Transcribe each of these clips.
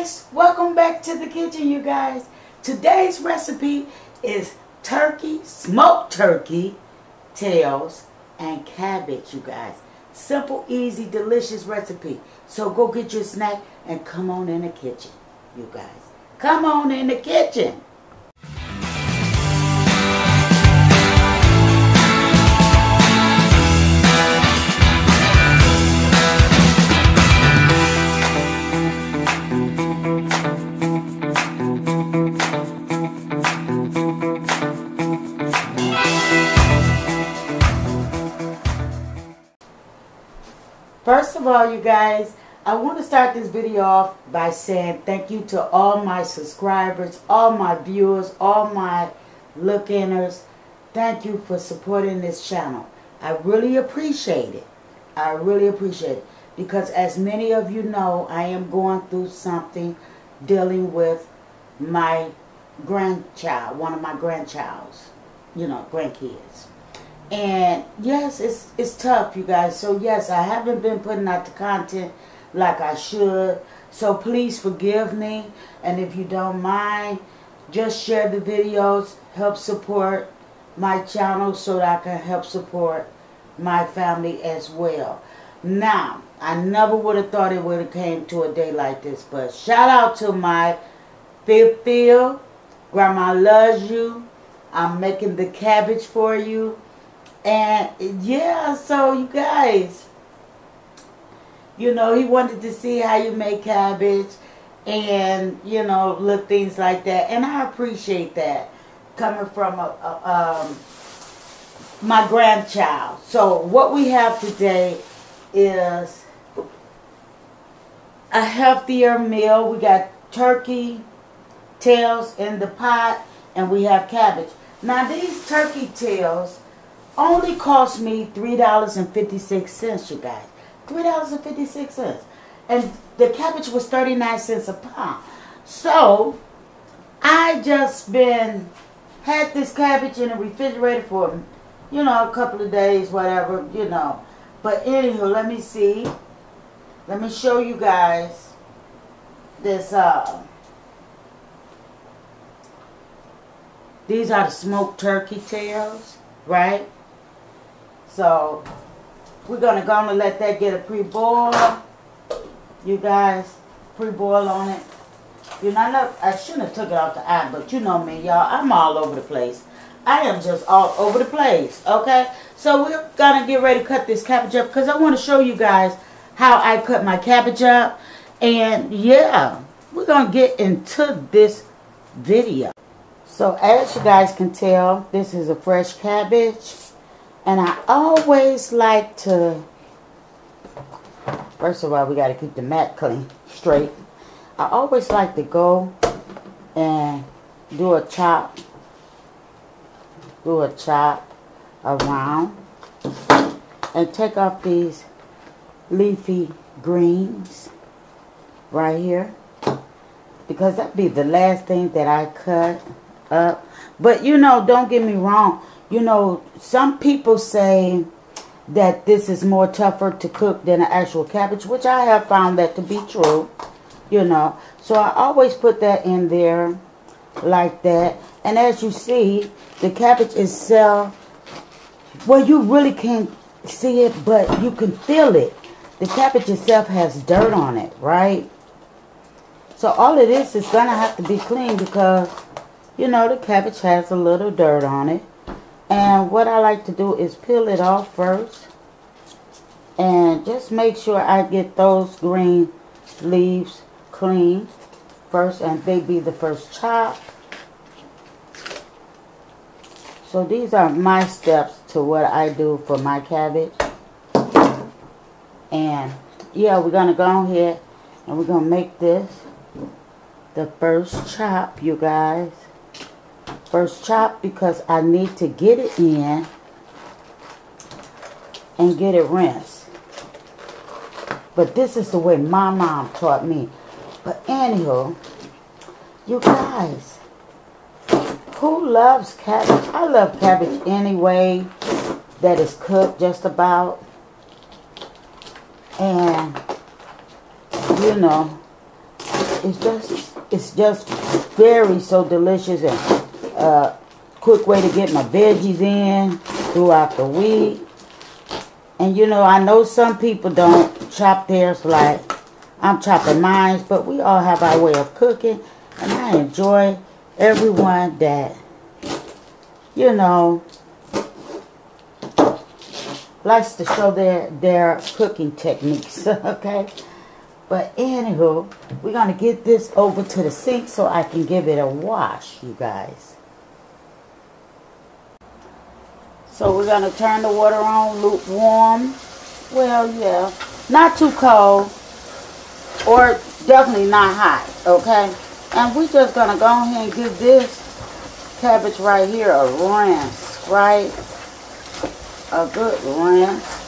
guys, welcome back to the kitchen, you guys. Today's recipe is turkey, smoked turkey tails and cabbage, you guys. Simple, easy, delicious recipe. So go get your snack and come on in the kitchen, you guys. Come on in the kitchen. First of all, you guys, I want to start this video off by saying thank you to all my subscribers, all my viewers, all my look-inners. Thank you for supporting this channel. I really appreciate it. I really appreciate it. Because as many of you know, I am going through something dealing with my grandchild, one of my grandchilds, grandkids. And yes, it's tough, you guys. So yes, I haven't been putting out the content like I should. So please forgive me. And if you don't mind, just share the videos. Help support my channel so that I can help support my family as well. Now, I never would have thought it would have came to a day like this. But shout out to my Phil. Grandma loves you. I'm making the cabbage for you. And yeah, so you guys, he wanted to see how you make cabbage and, little things like that. And I appreciate that coming from my grandchild. So what we have today is a healthier meal. We got turkey tails in the pot and we have cabbage. Now these turkey tails only cost me $3.56, you guys. $3.56. And the cabbage was 39 cents a pound. So, I just had this cabbage in the refrigerator for, a couple of days, whatever, But anywho, let me see. Let me show you guys this, these are the smoked turkey tails, right? So, we're going to go and let that get a pre-boil. You guys, pre-boil on it. I shouldn't have took it off the eye, but you know me, y'all. I'm all over the place. I am just all over the place, okay? So, we're going to get ready to cut this cabbage up because I want to show you guys how I cut my cabbage up. And, yeah, we're going to get into this video. So, as you guys can tell, this is a fresh cabbage. And I always like to, first of all, we got to keep the mat clean, straight. I always like to go and do a chop around and take off these leafy greens right here. Because that'd be the last thing that I cut up. But, don't get me wrong. Some people say that this is more tougher to cook than an actual cabbage, which I have found that to be true, So I always put that in there like that. And as you see, the cabbage itself, well, you really can't see it, but you can feel it. The cabbage itself has dirt on it, right? So all of this is going to have to be clean because, the cabbage has a little dirt on it. And what I like to do is peel it off first. And just make sure I get those green leaves clean first. And they be the first chop. So these are my steps to what I do for my cabbage. And yeah, we're going to go ahead and we're going to make this the first chop, you guys. First chop because I need to get it in and get it rinsed. But this is the way my mom taught me. But anyhow, you guys, who loves cabbage? I love cabbage anyway that is cooked just about. And, it's just very so delicious, and quick way to get my veggies in throughout the week. And you know, I know some people don't chop theirs like I'm chopping mine, but we all have our way of cooking, and I enjoy everyone that, you know, likes to show their cooking techniques. Okay, but anywho, we're gonna get this over to the sink so I can give it a wash, you guys. So we're gonna turn the water on lukewarm. Well, yeah, not too cold, or definitely not hot. Okay, and we're just gonna go ahead and give this cabbage right here a rinse, right? A good rinse.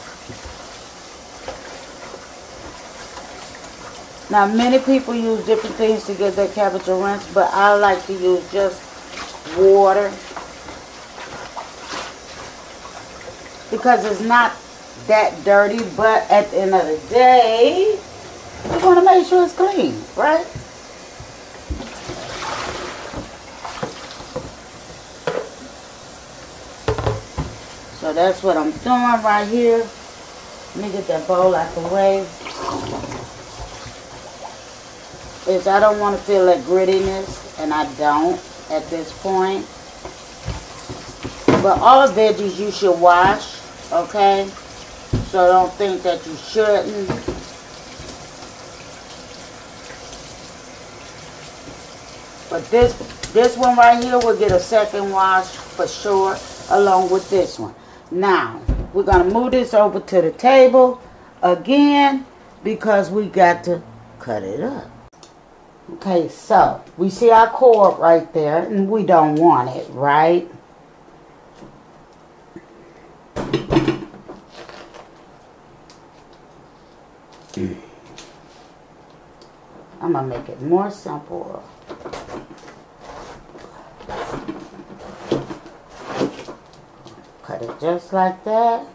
Now, many people use different things to give their cabbage a rinse, but I like to use just water, because it's not that dirty, but at the end of the day, you want to make sure it's clean, right? So that's what I'm doing right here. Let me get that bowl out the way. I don't want to feel that grittiness, and I don't at this point. But all veggies you should wash, okay? So don't think that you shouldn't. But this one right here will get a second wash for sure, along with this one. Now, we're going to move this over to the table again, because we got to cut it up. Okay, so we see our cord right there, and we don't want it, right? I'm going to make it more simple. Cut it just like that.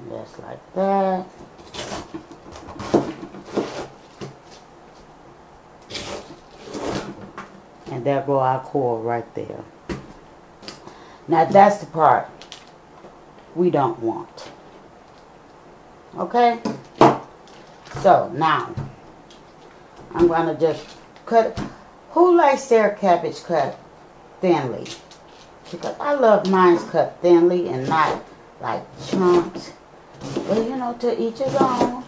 Just like that. And there go our cord right there. Now that's the part we don't want. Okay? So now I'm going to just cut it. Who likes their cabbage cut thinly? Because I love mine cut thinly and not like chunks. But you know, to each his own.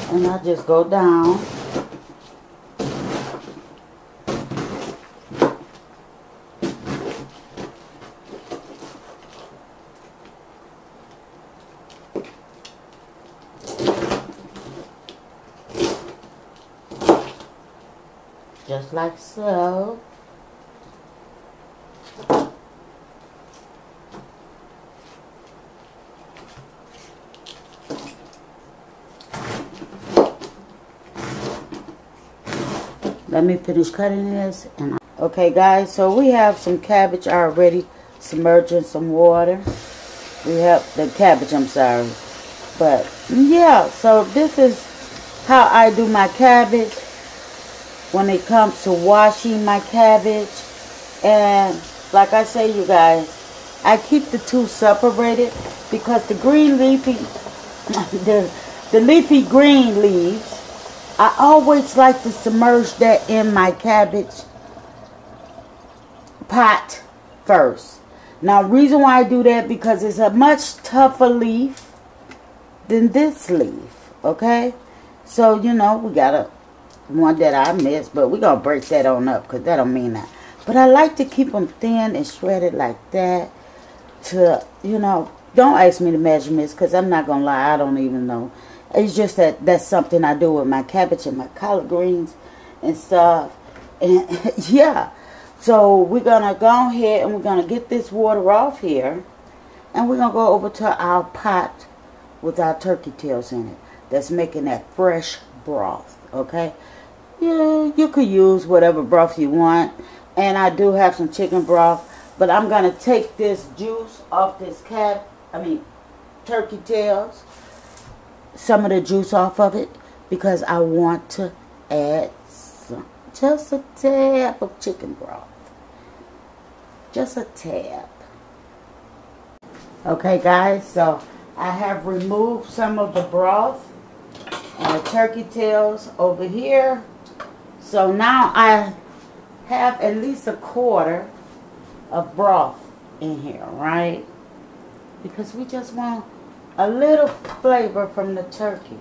And I just go down. Just like so. Let me finish cutting this. Okay guys, so we have some cabbage already submerged in some water. We have the cabbage, I'm sorry. But yeah, so this is how I do my cabbage when it comes to washing my cabbage. And like I say, you guys, I keep the two separated because the green leafy, the leafy green leaves, I always like to submerge that in my cabbage pot first. Now, reason why I do that, because it's a much tougher leaf than this leaf, okay? So, you know, we got a one that I missed, but we're going to break that on up because that don't mean that. But I like to keep them thin and shredded like that to, you know, don't ask me the measurements because I'm not going to lie, I don't even know. It's just that that's something I do with my cabbage and my collard greens and stuff. And yeah, so we're going to go ahead and we're going to get this water off here. And we're going to go over to our pot with our turkey tails in it. That's making that fresh broth, okay? Yeah, you could use whatever broth you want. And I do have some chicken broth. But I'm going to take this juice off this turkey tails, some of the juice off of it, because I want to add some, just a tab of chicken broth. Just a tab. Okay guys, so I have removed some of the broth and the turkey tails over here. So now I have at least a quarter of broth in here, right? Because we just want a little flavor from the turkey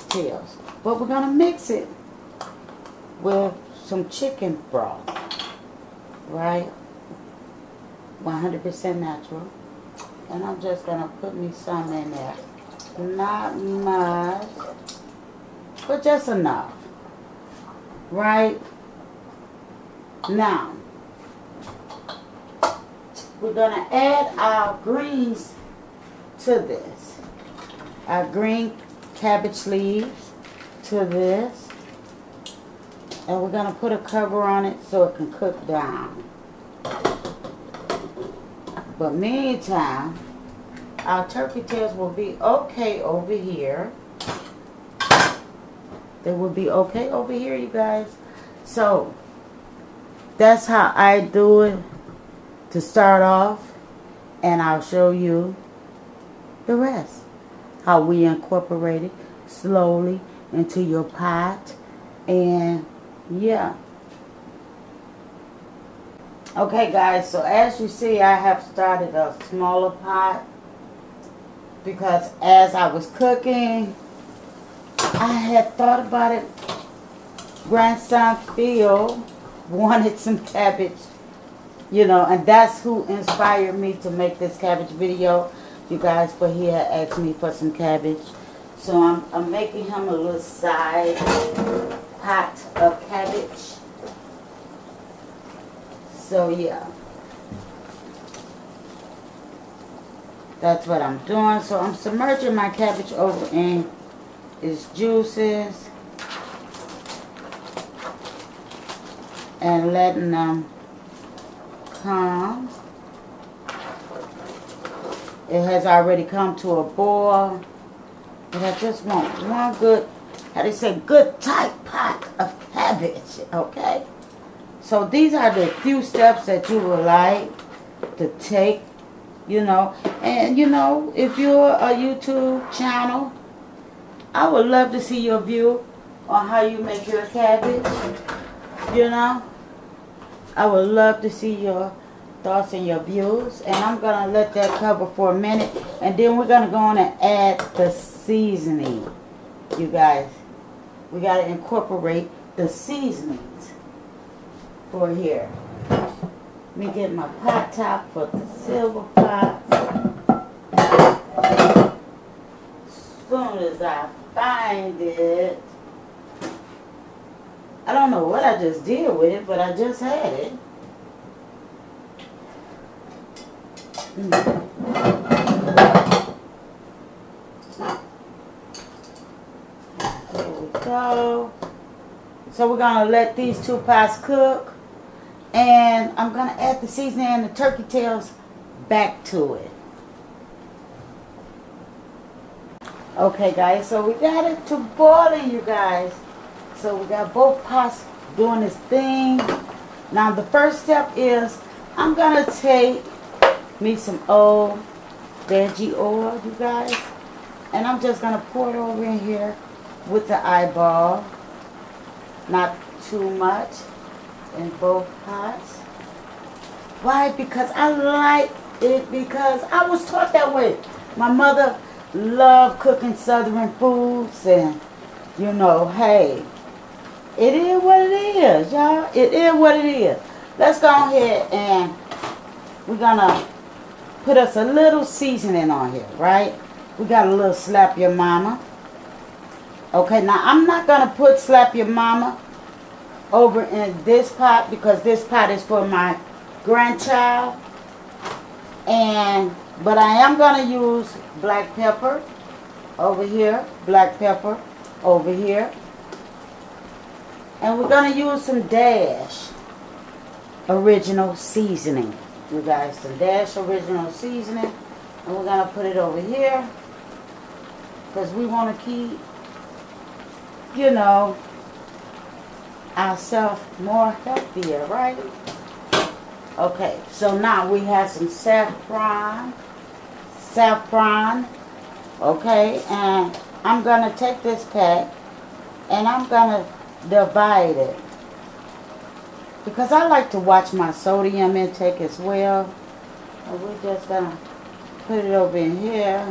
tails. But we're going to mix it with some chicken broth, right? 100% natural. And I'm just going to put me some in there. Not much, but just enough, right? Now, we're going to add our greens to this. Our green cabbage leaves to this. And we're going to put a cover on it so it can cook down. But meantime, our turkey tails will be okay over here. They will be okay over here, you guys. So, that's how I do it to start off. And I'll show you the rest. How we incorporate it slowly into your pot. And, yeah. Okay, guys. So, as you see, I have started a smaller pot. Because as I was cooking, I had thought about it. Grandson Phil wanted some cabbage, you know, and that's who inspired me to make this cabbage video, you guys. But he had asked me for some cabbage, so I'm making him a little side pot of cabbage. So yeah, that's what I'm doing. So I'm submerging my cabbage over in its juices and letting them come. It has already come to a boil. And I just want one good, how they say, good tight pot of cabbage, okay? So these are the few steps that you would like to take, you know. And, you know, if you're a YouTube channel, I would love to see your view on how you make your cabbage, you know. I would love to see your thoughts and your views. And I'm going to let that cover for a minute. And then we're going to go on and add the seasoning, you guys. We got to incorporate the seasonings for here. Let me get my pot top for the silver pot. As soon as I find it. I don't know what I just did with it, but I just had it. There we go. So we're going to let these two pots cook. And I'm going to add the seasoning and the turkey tails back to it. Okay, guys. So we got it to boiling, you guys. So we got both pots doing this thing. Now the first step is I'm going to take me some old veggie oil, you guys. And I'm just going to pour it over in here with the eyeball. Not too much in both pots. Why? Because I like it, because I was taught that way. My mother loved cooking southern foods, and you know, hey, it is what it is, y'all. It is what it is. Let's go ahead and we're gonna put us a little seasoning on here, right? We got a little slap your mama. Okay, now I'm not gonna put slap your mama over in this pot because this pot is for my grandchild. But I am gonna use black pepper over here, black pepper over here. And we're going to use some Dash original seasoning. You guys, some Dash original seasoning. And we're going to put it over here. Because we want to keep, you know, ourselves more healthier, right? Okay, so now we have some saffron, okay, and I'm going to take this pack and I'm going to divide it because I like to watch my sodium intake as well. And we're just going to put it over in here.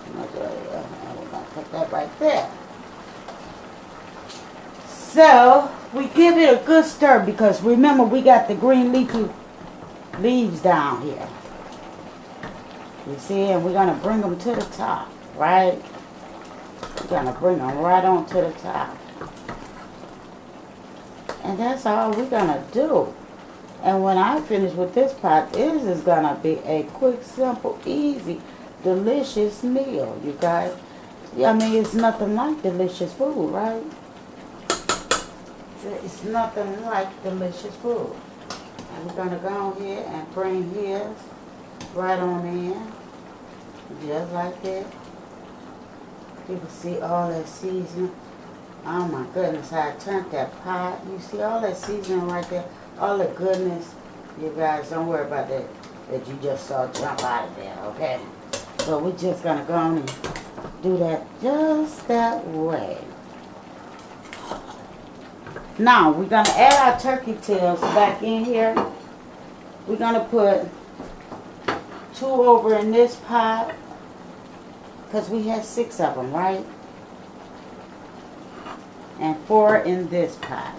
And we're going to put that right there. So we give it a good stir because remember we got the green leafy leaves down here. You see, and we're going to bring them to the top, right? We're going to bring them right on to the top. And that's all we're going to do. And when I finish with this pot, this is going to be a quick, simple, easy, delicious meal, you guys. I mean, it's nothing like delicious food, right? It's nothing like delicious food. And we're going to go on here and bring his right on in. Just like that. You can see all that seasoning. Oh my goodness, how I turned that pot. You see all that seasoning right there. All the goodness. You guys, don't worry about that you just saw jump out of there, okay? So we're just going to go on and do that just that way. Now, we're going to add our turkey tails back in here. We're going to put 2 over in this pot because we had 6 of them, right? And 4 in this pot.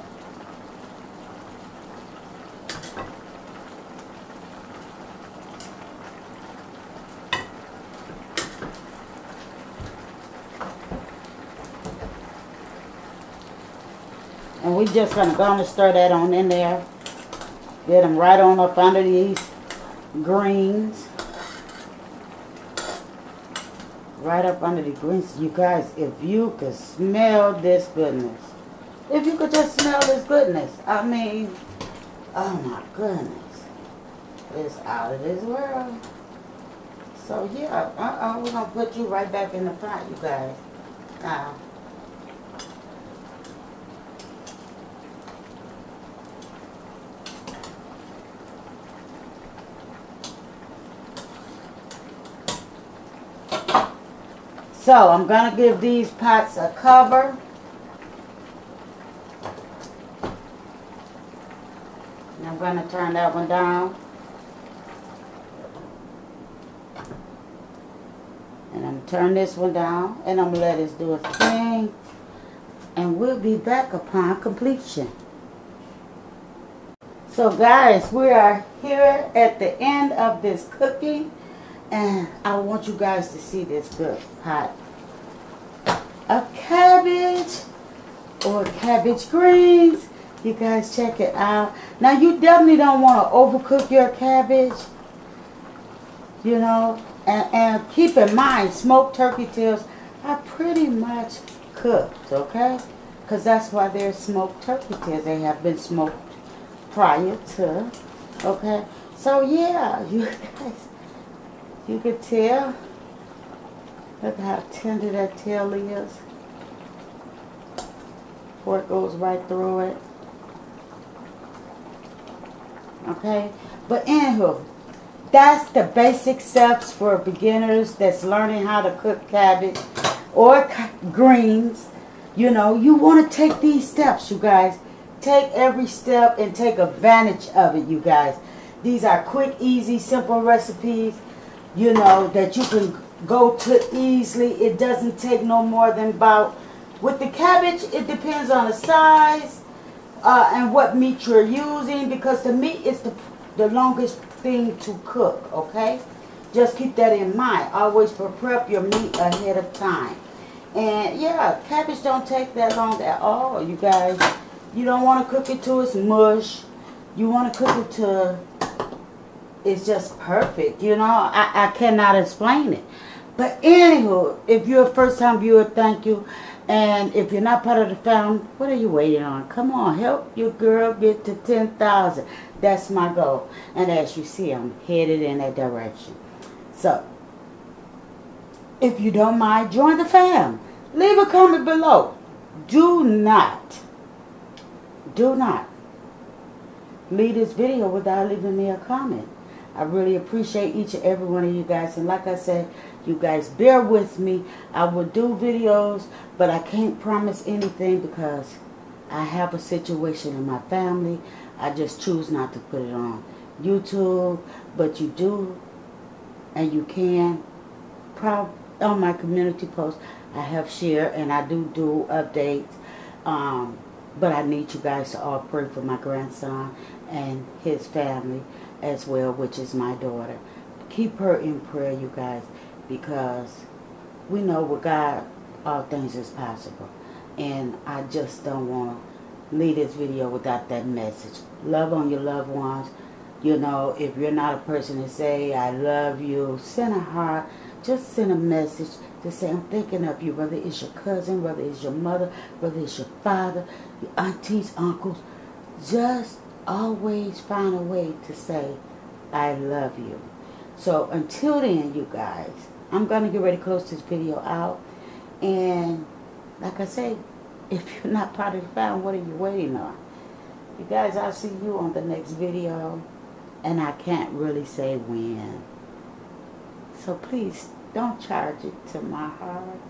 And we're just going to go and stir that on in there. Get them right on up under these greens. Right up under the greens. You guys, if you could smell this goodness. If you could just smell this goodness. I mean, oh my goodness. It's out of this world. So yeah, we're going to put you right back in the pot, you guys. Now. So I'm going to give these pots a cover. And I'm going to turn that one down. And I'm going to turn this one down. And I'm going to let this do its thing. And we'll be back upon completion. So guys, we are here at the end of this cooking. And I want you guys to see this good pot of cabbage or cabbage greens. You guys check it out. Now you definitely don't want to overcook your cabbage. You know, and keep in mind, smoked turkey tails are pretty much cooked, okay? Because that's why they're smoked turkey tails. They have been smoked prior to, okay? So yeah, you guys. You can tell. Look how tender that tail is. Fork goes right through it. Okay? But anywho, that's the basic steps for beginners that's learning how to cook cabbage or greens. You know, you want to take these steps, you guys. Take every step and take advantage of it, you guys. These are quick, easy, simple recipes. You know, that you can go to easily. It doesn't take no more than about, with the cabbage, it depends on the size and what meat you're using, because the meat is the longest thing to cook, okay? Just keep that in mind. Always prep your meat ahead of time. And yeah, cabbage don't take that long at all, you guys. You don't want to cook it to its mush. You want to cook it to... It's just perfect, you know. I cannot explain it. But anywho, if you're a first-time viewer, thank you. And if you're not part of the family, what are you waiting on? Come on, help your girl get to 10,000. That's my goal. And as you see, I'm headed in that direction. So, if you don't mind, join the fam. Leave a comment below. Do not leave this video without leaving me a comment. I really appreciate each and every one of you guys. And like I said, you guys bear with me. I will do videos, but I can't promise anything because I have a situation in my family. I just choose not to put it on YouTube. But you do, and you can. On my community post, I have shared, and I do updates. But I need you guys to all pray for my grandson and his family as well, which is my daughter. Keep her in prayer, you guys, because we know with God, all things is possible. And I just don't want to leave this video without that message. Love on your loved ones. You know, if you're not a person to say, I love you, send a heart. Just send a message to say, I'm thinking of you, whether it's your cousin, whether it's your mother, whether it's your father, your aunties, uncles. Just always find a way to say, I love you. So until then, you guys, I'm going to get ready to close this video out. And like I say, if you're not part of the family, what are you waiting on? You guys, I'll see you on the next video. And I can't really say when. So please, don't charge it to my heart.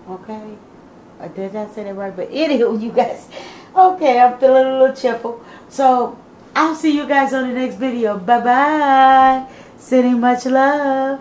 Okay? Did I say that right? But anywho, you guys. Okay, I'm feeling a little chipple. So, I'll see you guys on the next video. Bye-bye. Sending much love.